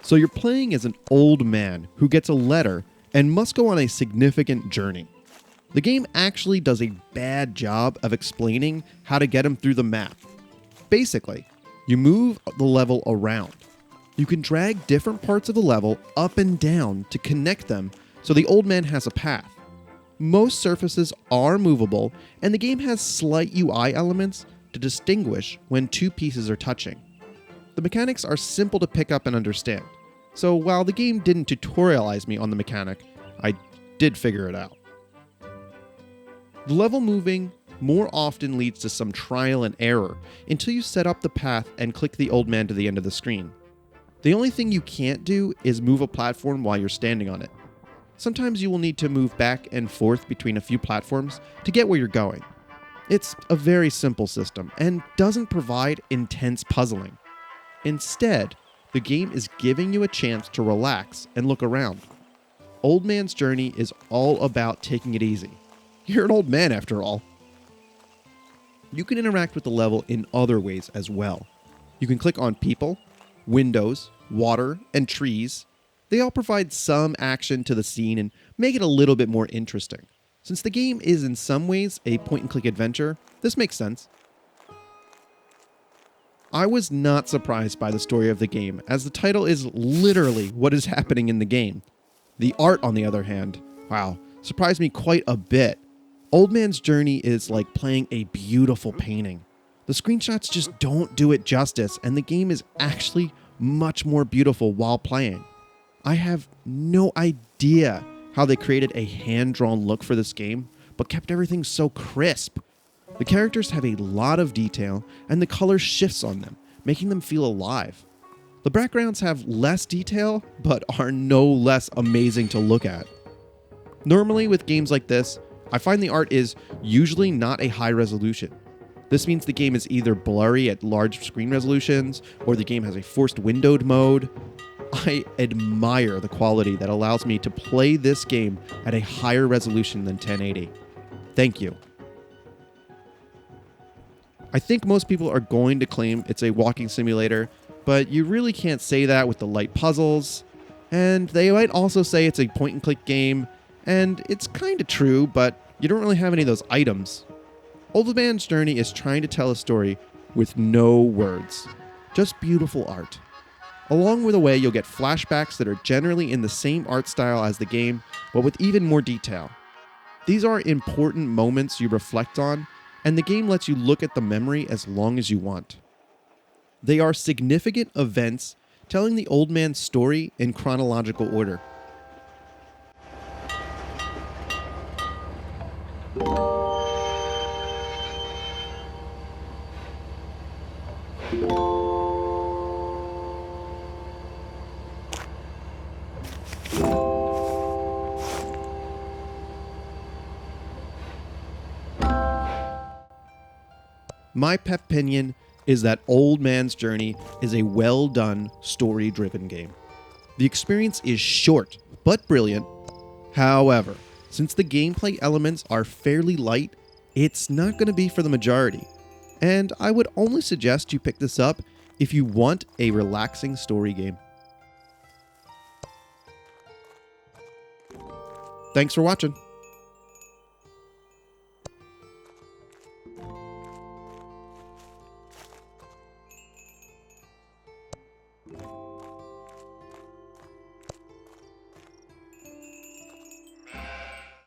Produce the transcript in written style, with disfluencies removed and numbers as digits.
So you're playing as an old man who gets a letter and must go on a significant journey. The game actually does a bad job of explaining how to get him through the map. Basically, you move the level around. You can drag different parts of the level up and down to connect them so the old man has a path. Most surfaces are movable, and the game has slight UI elements to distinguish when two pieces are touching. The mechanics are simple to pick up and understand, so while the game didn't tutorialize me on the mechanic, I did figure it out. The level moving more often leads to some trial and error until you set up the path and click the old man to the end of the screen. The only thing you can't do is move a platform while you're standing on it. Sometimes you will need to move back and forth between a few platforms to get where you're going. It's a very simple system and doesn't provide intense puzzling. Instead, the game is giving you a chance to relax and look around. Old Man's Journey is all about taking it easy. You're an old man after all. You can interact with the level in other ways as well. You can click on people, windows, water, and trees. They all provide some action to the scene and make it a little bit more interesting. Since the game is in some ways a point-and-click adventure, this makes sense. I was not surprised by the story of the game, as the title is literally what is happening in the game. The art, on the other hand, wow, surprised me quite a bit. Old Man's Journey is like playing a beautiful painting. The screenshots just don't do it justice, and the game is actually much more beautiful while playing. I have no idea how they created a hand-drawn look for this game, but kept everything so crisp. The characters have a lot of detail, and the color shifts on them, making them feel alive. The backgrounds have less detail, but are no less amazing to look at. Normally with games like this, I find the art is usually not a high resolution. This means the game is either blurry at large screen resolutions, or the game has a forced windowed mode. I admire the quality that allows me to play this game at a higher resolution than 1080. Thank you. I think most people are going to claim it's a walking simulator, but you really can't say that with the light puzzles. And they might also say it's a point-and-click game, and it's kind of true, but you don't really have any of those items. Old Man's Journey is trying to tell a story with no words, just beautiful art. Along the way, you'll get flashbacks that are generally in the same art style as the game, but with even more detail. These are important moments you reflect on, and the game lets you look at the memory as long as you want. They are significant events telling the old man's story in chronological order. My pet opinion is that Old Man's Journey is a well-done, story-driven game. The experience is short, but brilliant. However, since the gameplay elements are fairly light, it's not going to be for the majority. And I would only suggest you pick this up if you want a relaxing story game. Thanks for watching.